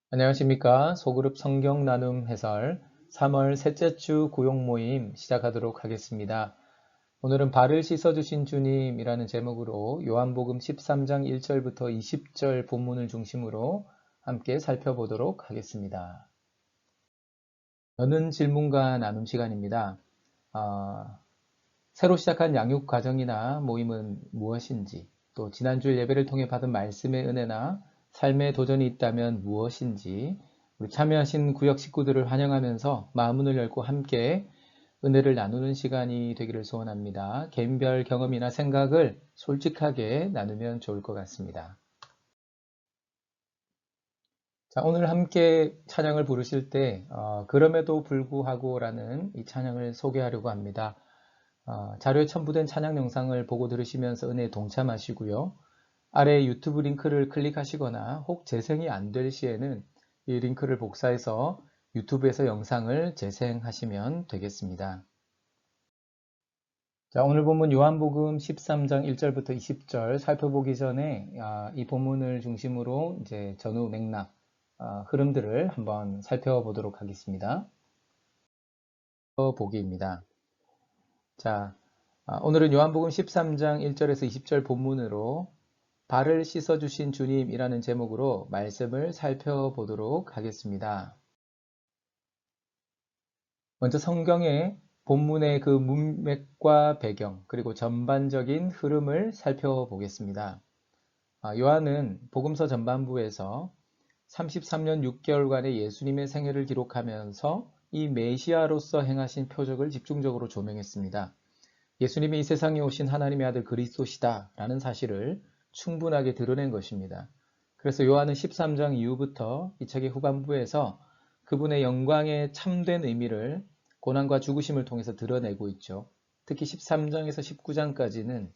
안녕하십니까. 소그룹 성경 나눔 해설 3월 셋째 주 구용 모임 시작하도록 하겠습니다. 오늘은 발을 씻어주신 주님이라는 제목으로 요한복음 13장 1절부터 20절 본문을 중심으로 함께 살펴보도록 하겠습니다. 여는 질문과 나눔 시간입니다. 새로 시작한 양육 과정이나 모임은 무엇인지, 또 지난주 예배를 통해 받은 말씀의 은혜나 삶의 도전이 있다면 무엇인지, 우리 참여하신 구역 식구들을 환영하면서 마음문을 열고 함께 은혜를 나누는 시간이 되기를 소원합니다. 개인별 경험이나 생각을 솔직하게 나누면 좋을 것 같습니다. 자, 오늘 함께 찬양을 부르실 때 그럼에도 불구하고 라는 이 찬양을 소개하려고 합니다. 자료에 첨부된 찬양 영상을 보고 들으시면서 은혜에 동참하시고요. 아래 유튜브 링크를 클릭하시거나 혹 재생이 안 될 시에는 이 링크를 복사해서 유튜브에서 영상을 재생하시면 되겠습니다. 자, 오늘 본문 요한복음 13장 1절부터 20절 살펴보기 전에 이 본문을 중심으로 이제 전후 맥락, 흐름들을 한번 살펴보도록 하겠습니다. 보기입니다. 자, 오늘은 요한복음 13장 1절에서 20절 본문으로 발을 씻어주신 주님이라는 제목으로 말씀을 살펴보도록 하겠습니다. 먼저 성경의 본문의 그 문맥과 배경, 그리고 전반적인 흐름을 살펴보겠습니다. 요한은 복음서 전반부에서 33년 6개월간의 예수님의 생애를 기록하면서 이 메시아로서 행하신 표적을 집중적으로 조명했습니다. 예수님이 이 세상에 오신 하나님의 아들 그리스도시다 라는 사실을 충분하게 드러낸 것입니다. 그래서 요한은 13장 이후부터 이 책의 후반부에서 그분의 영광의 참된 의미를 고난과 죽으심을 통해서 드러내고 있죠. 특히 13장에서 19장까지는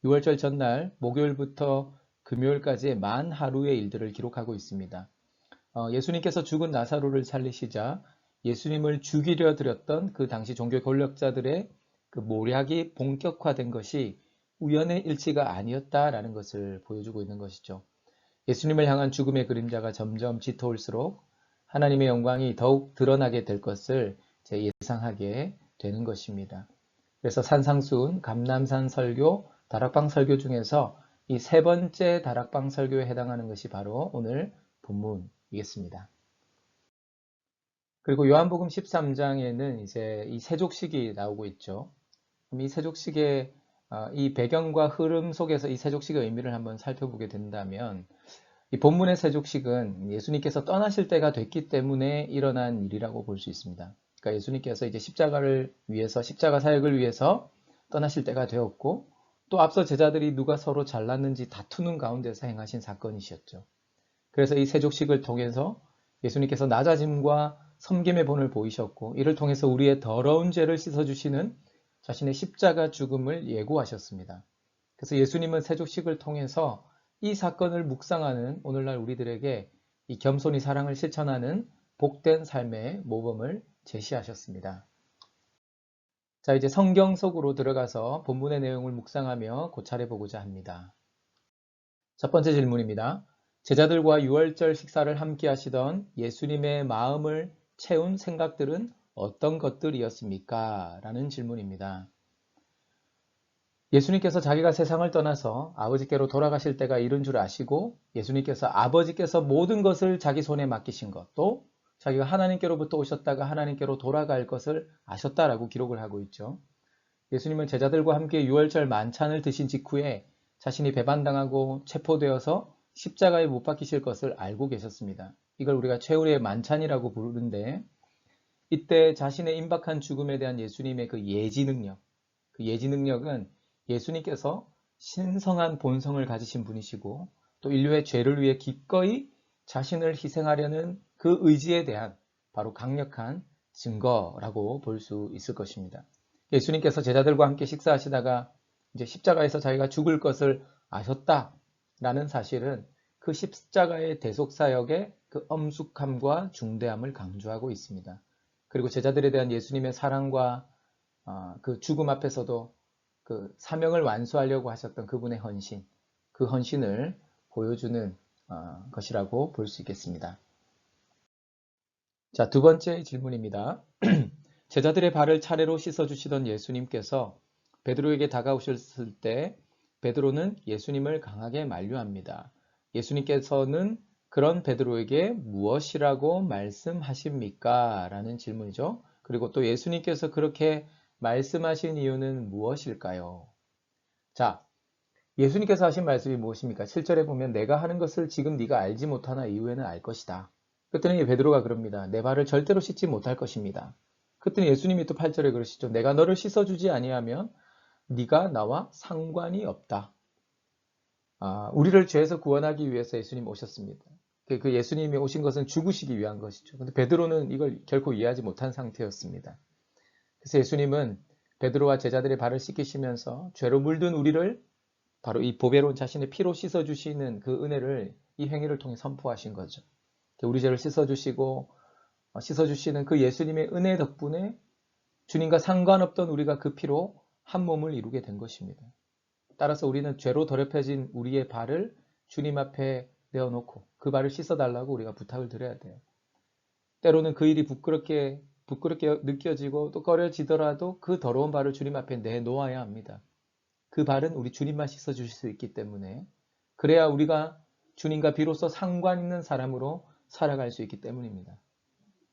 6월절 전날 목요일부터 금요일까지의 만 하루의 일들을 기록하고 있습니다. 예수님께서 죽은 나사로를 살리시자 예수님을 죽이려 들였던 그 당시 종교 권력자들의 그 모략이 본격화된 것이 우연의 일치가 아니었다라는 것을 보여주고 있는 것이죠. 예수님을 향한 죽음의 그림자가 점점 짙어올수록 하나님의 영광이 더욱 드러나게 될 것을 예상하게 되는 것입니다. 그래서 산상수훈, 감람산 설교, 다락방 설교 중에서 이 세 번째 다락방 설교에 해당하는 것이 바로 오늘 본문이겠습니다. 그리고 요한복음 13장에는 이제 이 세족식이 나오고 있죠. 이 세족식의 이 배경과 흐름 속에서 이 세족식의 의미를 한번 살펴보게 된다면 이 본문의 세족식은 예수님께서 떠나실 때가 됐기 때문에 일어난 일이라고 볼 수 있습니다. 그러니까 예수님께서 이제 십자가를 위해서 십자가 사역을 위해서 떠나실 때가 되었고 또 앞서 제자들이 누가 서로 잘났는지 다투는 가운데서 행하신 사건이셨죠. 그래서 이 세족식을 통해서 예수님께서 낮아짐과 섬김의 본을 보이셨고 이를 통해서 우리의 더러운 죄를 씻어주시는 자신의 십자가 죽음을 예고하셨습니다. 그래서 예수님은 세족식을 통해서 이 사건을 묵상하는 오늘날 우리들에게 이 겸손히 사랑을 실천하는 복된 삶의 모범을 제시하셨습니다. 자, 이제 성경 속으로 들어가서 본문의 내용을 묵상하며 고찰해 보고자 합니다. 첫 번째 질문입니다. 제자들과 유월절 식사를 함께 하시던 예수님의 마음을 채운 생각들은 어떤 것들이었습니까? 라는 질문입니다. 예수님께서 자기가 세상을 떠나서 아버지께로 돌아가실 때가 이른 줄 아시고 예수님께서 아버지께서 모든 것을 자기 손에 맡기신 것, 또 자기가 하나님께로부터 오셨다가 하나님께로 돌아갈 것을 아셨다라고 기록을 하고 있죠. 예수님은 제자들과 함께 유월절 만찬을 드신 직후에 자신이 배반당하고 체포되어서 십자가에 못 박히실 것을 알고 계셨습니다. 이걸 우리가 최후의 만찬이라고 부르는데 이때 자신의 임박한 죽음에 대한 예수님의 그 예지 능력, 그 예지 능력은 예수님께서 신성한 본성을 가지신 분이시고 또 인류의 죄를 위해 기꺼이 자신을 희생하려는 그 의지에 대한 바로 강력한 증거라고 볼 수 있을 것입니다. 예수님께서 제자들과 함께 식사하시다가 이제 십자가에서 자기가 죽을 것을 아셨다라는 사실은 그 십자가의 대속사역의 그 엄숙함과 중대함을 강조하고 있습니다. 그리고 제자들에 대한 예수님의 사랑과 그 죽음 앞에서도 그 사명을 완수하려고 하셨던 그분의 헌신, 그 헌신을 보여주는 것이라고 볼 수 있겠습니다. 자, 두 번째 질문입니다. 제자들의 발을 차례로 씻어주시던 예수님께서 베드로에게 다가오셨을 때 베드로는 예수님을 강하게 만류합니다. 예수님께서는 그런 베드로에게 무엇이라고 말씀하십니까? 라는 질문이죠. 그리고 또 예수님께서 그렇게 말씀하신 이유는 무엇일까요? 자, 예수님께서 하신 말씀이 무엇입니까? 7절에 보면 내가 하는 것을 지금 네가 알지 못하나 이후에는 알 것이다. 그랬더니 베드로가 그럽니다. 내 발을 절대로 씻지 못할 것입니다. 그랬더니 예수님이 또 8절에 그러시죠. 내가 너를 씻어주지 아니하면 네가 나와 상관이 없다. 우리를 죄에서 구원하기 위해서 예수님 오셨습니다. 그 예수님이 오신 것은 죽으시기 위한 것이죠. 근데 베드로는 이걸 결코 이해하지 못한 상태였습니다. 그래서 예수님은 베드로와 제자들의 발을 씻기시면서 죄로 물든 우리를 바로 이 보배로운 자신의 피로 씻어주시는 그 은혜를 이 행위를 통해 선포하신 거죠. 우리 죄를 씻어주시는 그 예수님의 은혜 덕분에 주님과 상관없던 우리가 그 피로 한 몸을 이루게 된 것입니다. 따라서 우리는 죄로 더럽혀진 우리의 발을 주님 앞에 내어놓고 그 발을 씻어달라고 우리가 부탁을 드려야 돼요. 때로는 그 일이 부끄럽게 느껴지고 또 꺼려지더라도 그 더러운 발을 주님 앞에 내놓아야 합니다. 그 발은 우리 주님만 씻어주실 수 있기 때문에 그래야 우리가 주님과 비로소 상관 있는 사람으로 살아갈 수 있기 때문입니다.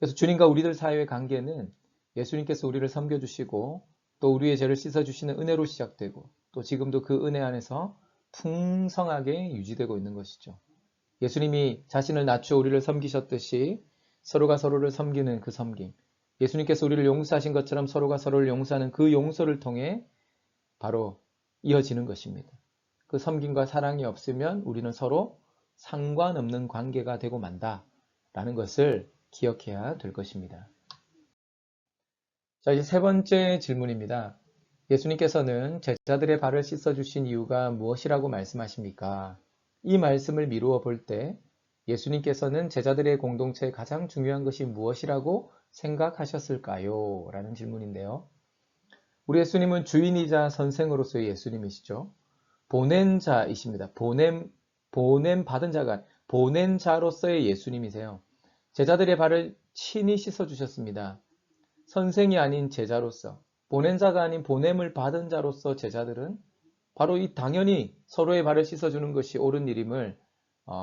그래서 주님과 우리들 사이의 관계는 예수님께서 우리를 섬겨주시고 또 우리의 죄를 씻어주시는 은혜로 시작되고 또 지금도 그 은혜 안에서 풍성하게 유지되고 있는 것이죠. 예수님이 자신을 낮추어 우리를 섬기셨듯이 서로가 서로를 섬기는 그 섬김, 예수님께서 우리를 용서하신 것처럼 서로가 서로를 용서하는 그 용서를 통해 바로 이어지는 것입니다. 그 섬김과 사랑이 없으면 우리는 서로 상관없는 관계가 되고 만다라는 것을 기억해야 될 것입니다. 자, 이제 세 번째 질문입니다. 예수님께서는 제자들의 발을 씻어주신 이유가 무엇이라고 말씀하십니까? 이 말씀을 미루어 볼 때 예수님께서는 제자들의 공동체에 가장 중요한 것이 무엇이라고 생각하셨을까요? 라는 질문인데요. 우리 예수님은 주인이자 선생으로서의 예수님이시죠. 보낸 자이십니다. 보냄 받은 자가 보낸 자로서의 예수님이세요. 제자들의 발을 친히 씻어주셨습니다. 선생이 아닌 제자로서, 보낸 자가 아닌 보냄을 받은 자로서 제자들은 바로 이 당연히 서로의 발을 씻어주는 것이 옳은 일임을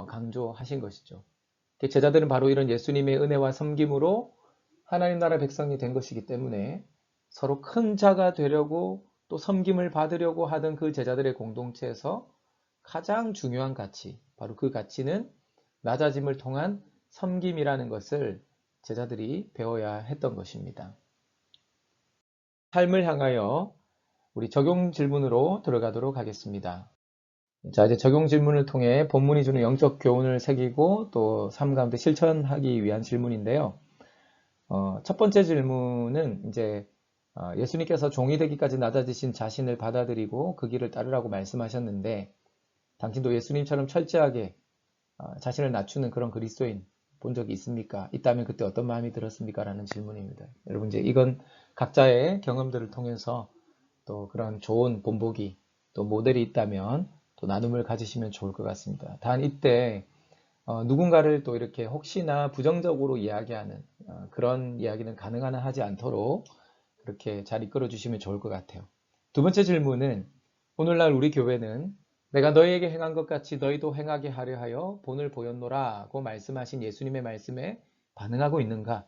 강조하신 것이죠. 제자들은 바로 이런 예수님의 은혜와 섬김으로 하나님 나라 백성이 된 것이기 때문에 서로 큰 자가 되려고 또 섬김을 받으려고 하던 그 제자들의 공동체에서 가장 중요한 가치, 바로 그 가치는 낮아짐을 통한 섬김이라는 것을 제자들이 배워야 했던 것입니다. 삶을 향하여 우리 적용 질문으로 들어가도록 하겠습니다. 자, 이제 적용 질문을 통해 본문이 주는 영적 교훈을 새기고 또 삶 가운데 실천하기 위한 질문인데요. 첫 번째 질문은 이제 예수님께서 종이 되기까지 낮아지신 자신을 받아들이고 그 길을 따르라고 말씀하셨는데 당신도 예수님처럼 철저하게 자신을 낮추는 그런 그리스도인 본 적이 있습니까? 있다면 그때 어떤 마음이 들었습니까? 라는 질문입니다. 여러분 이제 이건 각자의 경험들을 통해서 또 그런 좋은 본보기 또 모델이 있다면 또 나눔을 가지시면 좋을 것 같습니다. 단 이때 누군가를 또 이렇게 혹시나 부정적으로 이야기하는 그런 이야기는 가능한 한 하지 않도록 그렇게 잘 이끌어 주시면 좋을 것 같아요. 두 번째 질문은 오늘날 우리 교회는 내가 너희에게 행한 것 같이 너희도 행하게 하려 하여 본을 보였노라고 말씀하신 예수님의 말씀에 반응하고 있는가?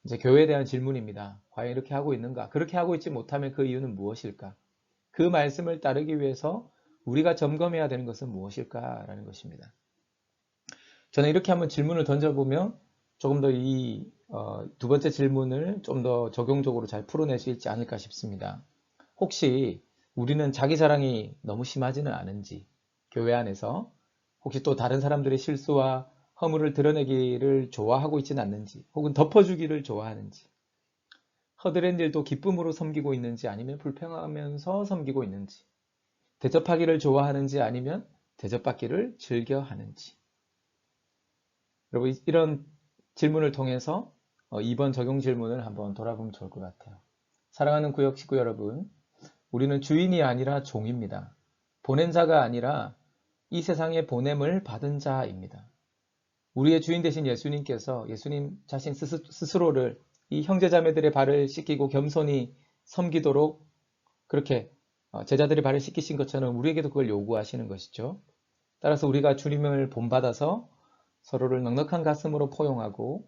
이제 교회에 대한 질문입니다. 과연 이렇게 하고 있는가? 그렇게 하고 있지 못하면 그 이유는 무엇일까? 그 말씀을 따르기 위해서 우리가 점검해야 되는 것은 무엇일까라는 것입니다. 저는 이렇게 한번 질문을 던져보면 조금 더 이 두 번째 질문을 좀 더 적용적으로 잘 풀어낼 수 있지 않을까 싶습니다. 혹시 우리는 자기 자랑이 너무 심하지는 않은지, 교회 안에서 혹시 또 다른 사람들의 실수와 허물을 드러내기를 좋아하고 있지는 않는지, 혹은 덮어주기를 좋아하는지, 허드렛 일도 기쁨으로 섬기고 있는지 아니면 불평하면서 섬기고 있는지, 대접하기를 좋아하는지 아니면 대접받기를 즐겨 하는지. 여러분 이런 질문을 통해서 이번 적용 질문을 한번 돌아보면 좋을 것 같아요. 사랑하는 구역 식구 여러분, 우리는 주인이 아니라 종입니다. 보낸 자가 아니라 이 세상에 보냄을 받은 자입니다. 우리의 주인 되신 예수님께서 예수님 자신 스스로를 이 형제자매들의 발을 씻기고 겸손히 섬기도록 그렇게 제자들의 발을 씻기신 것처럼 우리에게도 그걸 요구하시는 것이죠. 따라서 우리가 주님을 본받아서 서로를 넉넉한 가슴으로 포용하고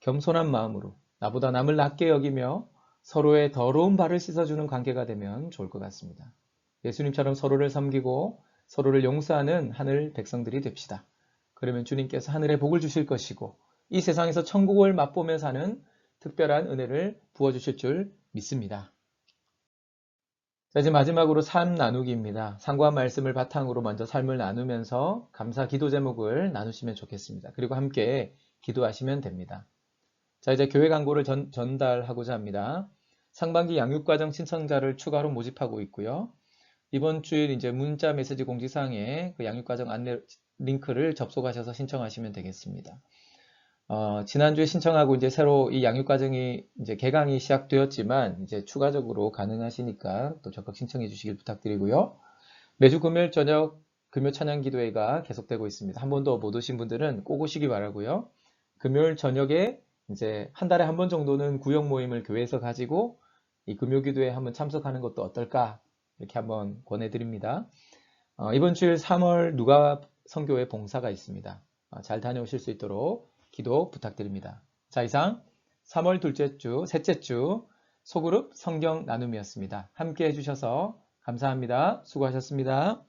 겸손한 마음으로 나보다 남을 낮게 여기며 서로의 더러운 발을 씻어주는 관계가 되면 좋을 것 같습니다. 예수님처럼 서로를 섬기고 서로를 용서하는 하늘 백성들이 됩시다. 그러면 주님께서 하늘에 복을 주실 것이고 이 세상에서 천국을 맛보며 사는 특별한 은혜를 부어주실 줄 믿습니다. 자, 이제 마지막으로 삶 나누기입니다. 상고한 말씀을 바탕으로 먼저 삶을 나누면서 감사 기도 제목을 나누시면 좋겠습니다. 그리고 함께 기도하시면 됩니다. 자, 이제 교회 광고를 전달하고자 합니다. 상반기 양육과정 신청자를 추가로 모집하고 있고요. 이번 주일 이제 문자 메시지 공지사항에 그 양육과정 안내 링크를 접속하셔서 신청하시면 되겠습니다. 지난주에 신청하고 이제 새로 이 양육과정이 이제 개강이 시작되었지만 이제 추가적으로 가능하시니까 또 적극 신청해 주시길 부탁드리고요. 매주 금요일 저녁 금요 찬양 기도회가 계속되고 있습니다. 한 번도 못 오신 분들은 꼭 오시기 바라고요. 금요일 저녁에 이제 한 달에 한 번 정도는 구역 모임을 교회에서 가지고 이 금요 기도회에 한번 참석하는 것도 어떨까 이렇게 한번 권해드립니다. 이번 주일 3월 누가 선교회 봉사가 있습니다. 잘 다녀오실 수 있도록 기도 부탁드립니다. 자, 이상 3월 셋째 주 소그룹 성경 나눔이었습니다. 함께 해주셔서 감사합니다. 수고하셨습니다.